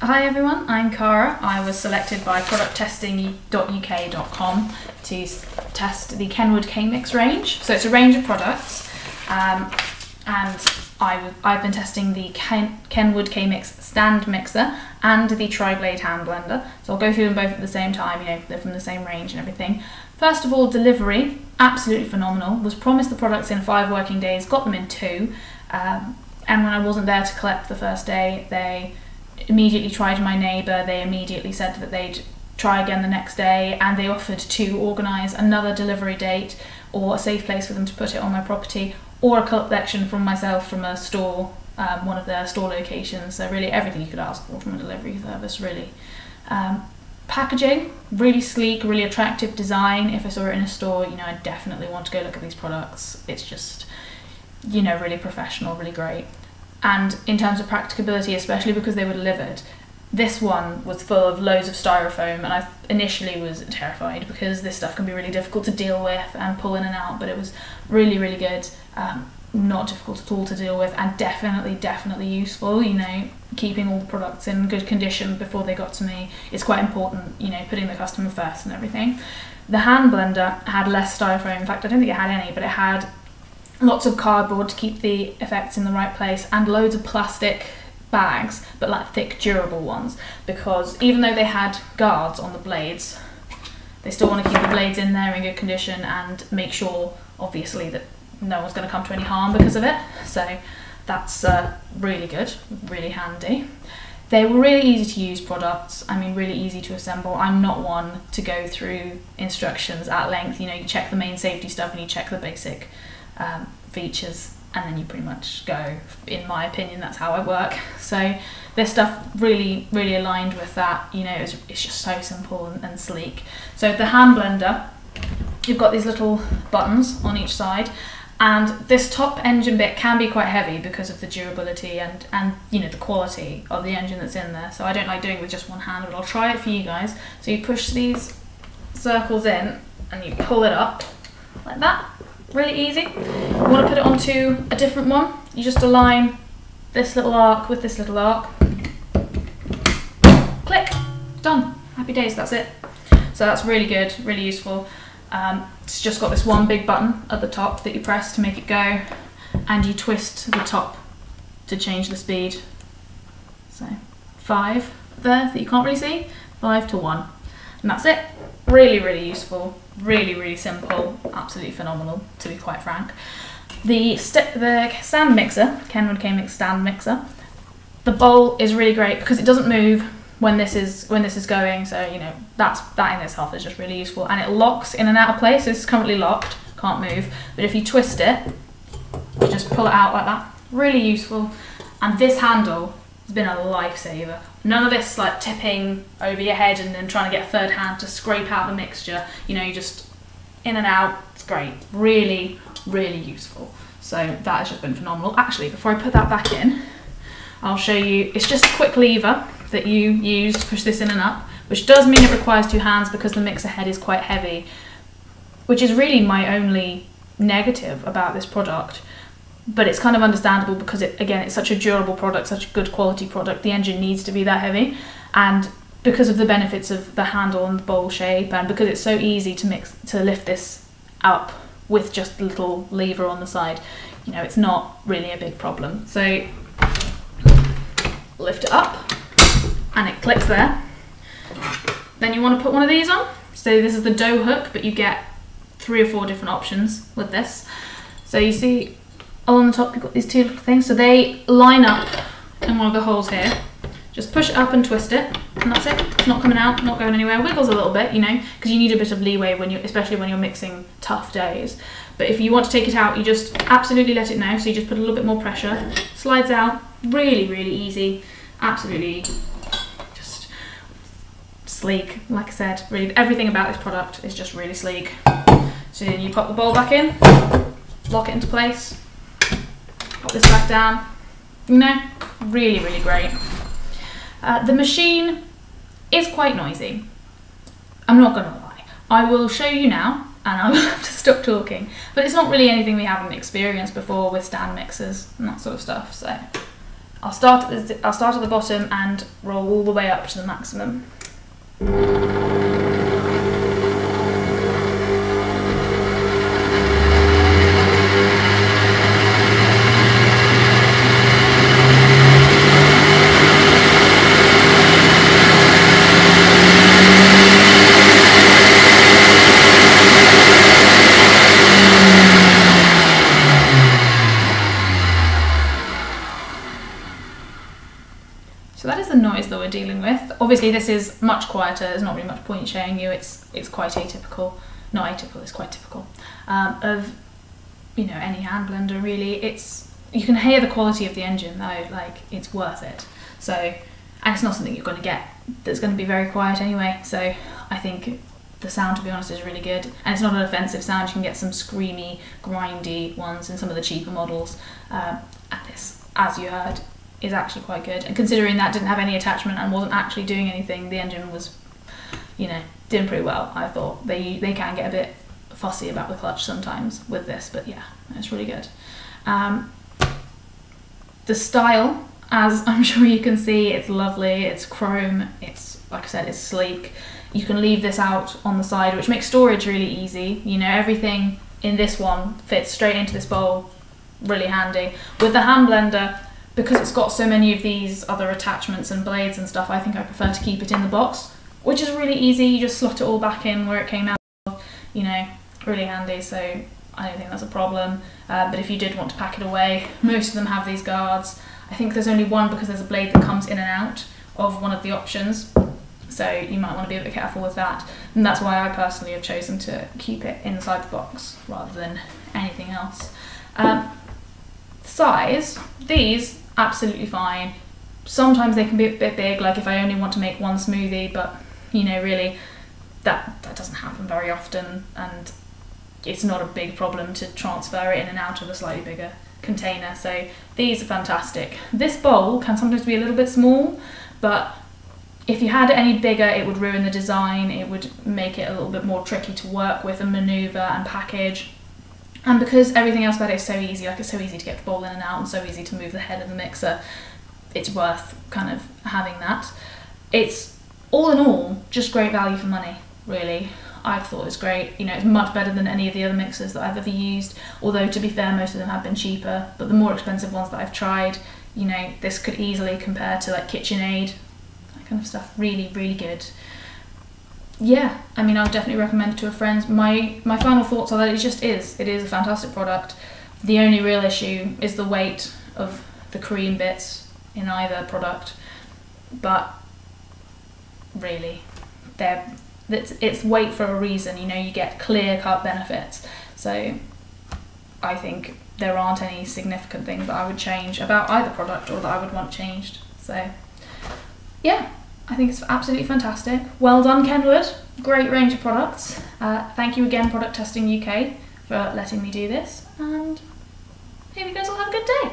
Hi everyone, I'm Cara. I was selected by producttesting.uk.com to test the Kenwood kMix range. So it's a range of products, and I've been testing the Kenwood kMix stand mixer and the tri-blade hand blender. So I'll go through them both at the same time, you know, they're from the same range and everything. First of all, delivery, absolutely phenomenal. Was promised the products in 5 working days, got them in 2. And when I wasn't there to collect the first day, they immediately tried my neighbour. They immediately said that they'd try again the next day, and they offered to organise another delivery date or a safe place for them to put it on my property, or a collection from myself from a store, one of their store locations. So really everything you could ask for from a delivery service, really. Packaging, really sleek, really attractive design. If I saw it in a store, you know, I'd definitely want to go look at these products. It's just, you know, really professional, really great. And in terms of practicability, especially because they were delivered, this one was full of loads of styrofoam, and I initially was terrified because this stuff can be really difficult to deal with and pull in and out, but it was really, really good. Not difficult at all to deal with, and definitely useful. You know, keeping all the products in good condition before they got to me is quite important, you know, putting the customer first and everything. The hand blender had less styrofoam. In fact, I don't think it had any, but it had lots of cardboard to keep the effects in the right place, and loads of plastic bags, but like thick, durable ones, because even though they had guards on the blades, they still want to keep the blades in there in good condition and make sure, obviously, that no one's going to come to any harm because of it. So that's really good, really handy. They were really easy to use products, I mean really easy to assemble. I'm not one to go through instructions at length. You know, you check the main safety stuff and you check the basic features, and then you pretty much go. In my opinion, that's how I work. So this stuff really aligned with that. You know, it's just so simple and sleek. So the hand blender, you've got these little buttons on each side, and this top engine bit can be quite heavy because of the durability and you know, the quality of the engine that's in there. So I don't like doing it with just one hand, but I'll try it for you guys. So you push these circles in and you pull it up like that. Really easy. You want to put it onto a different one, you just align this little arc with this little arc. Click. Done. Happy days, that's it. So that's really good, really useful. It's just got this one big button at the top that you press to make it go, and you twist the top to change the speed. So 5 there that you can't really see, 5 to 1. And that's it. Really useful, really simple, absolutely phenomenal, to be quite frank. The stand mixer, Kenwood kMix stand mixer, the bowl is really great because it doesn't move when this is going, so you know, that in itself is just really useful, and it locks in and out of place. It's currently locked, can't move, but if you twist it, you just pull it out like that. Really useful. And this handle has been a lifesaver. None of this like tipping over your head and then trying to get a third hand to scrape out the mixture. You know, you just in and out. It's great. Really useful. So that has just been phenomenal. Actually, before I put that back in, I'll show you. It's just a quick lever that you use to push this in and up, which does mean it requires 2 hands because the mixer head is quite heavy, which is really my only negative about this product. But it's kind of understandable because it's such a durable product, such a good quality product. The engine needs to be that heavy, and because of the benefits of the handle and the bowl shape, and because it's so easy to lift this up with just a little lever on the side, you know, it's not really a big problem. So lift it up and it clicks there. Then you want to put one of these on. So this is the dough hook, but you get 3 or 4 different options with this. So you see along the top you've got these 2 little things, so they line up in one of the holes here. Just push it up and twist it, and that's it. It's not coming out, not going anywhere. Wiggles a little bit, you know, because you need a bit of leeway especially when you're mixing tough doughs. But if you want to take it out, you just absolutely let it know. So you just put a little bit more pressure, slides out. Really easy, absolutely just sleek. Like I said, really everything about this product is just really sleek. So then you pop the bowl back in, lock it into place. Pop this back down, you know, really great. The machine is quite noisy, I'm not gonna lie. I will show you now, and I will have to stop talking, but it's not really anything we haven't experienced before with stand mixers and that sort of stuff, so I'll start at the bottom and roll all the way up to the maximum. So that is the noise that we're dealing with. Obviously this is much quieter, there's not really much point showing you, it's quite atypical, not atypical, it's quite typical of, you know, any hand blender really. You can hear the quality of the engine though, like it's worth it. So, and it's not something you're going to get that's going to be very quiet anyway, so I think the sound, to be honest, is really good, and it's not an offensive sound. You can get some screamy, grindy ones in some of the cheaper models, and this, as you heard, is actually quite good, and considering that didn't have any attachment and wasn't actually doing anything, the engine was, you know, doing pretty well. I thought they can get a bit fussy about the clutch sometimes with this, but yeah, it's really good. The style, as I'm sure you can see, it's lovely, it's chrome, it's, like I said, it's sleek. You can leave this out on the side, which makes storage really easy. You know, everything in this one fits straight into this bowl, really handy. With the hand blender, because it's got so many of these other attachments and blades and stuff, I think I prefer to keep it in the box, which is really easy. You just slot it all back in where it came out of, you know, really handy, so I don't think that's a problem. But if you did want to pack it away, most of them have these guards. I think there's only one because there's a blade that comes in and out of one of the options, so you might want to be a bit careful with that. And that's why I personally have chosen to keep it inside the box rather than anything else. Size, these, absolutely fine. Sometimes they can be a bit big, like if I only want to make one smoothie, but you know, really that doesn't happen very often, and it's not a big problem to transfer it in and out of a slightly bigger container. So these are fantastic. This bowl can sometimes be a little bit small, but if you had it any bigger, it would ruin the design. It would make it a little bit more tricky to work with and maneuver and package. And because everything else about it is so easy, like it's so easy to get the bowl in and out and so easy to move the head of the mixer, it's worth kind of having that. It's, all in all, just great value for money, really. I thought it's great. You know, it's much better than any of the other mixers that I've ever used, although to be fair, most of them have been cheaper, but the more expensive ones that I've tried, you know, this could easily compare to like KitchenAid, that kind of stuff. Really, really good. Yeah, I mean, I would definitely recommend it to a friend. My final thoughts are that it is a fantastic product. The only real issue is the weight of the cream bits in either product, but really, it's weight for a reason. You know, you get clear-cut benefits. So I think there aren't any significant things that I would change about either product or that I would want changed. So yeah, I think it's absolutely fantastic. Well done, Kenwood. Great range of products. Thank you again, Product Testing UK, for letting me do this, and hope you guys all have a good day.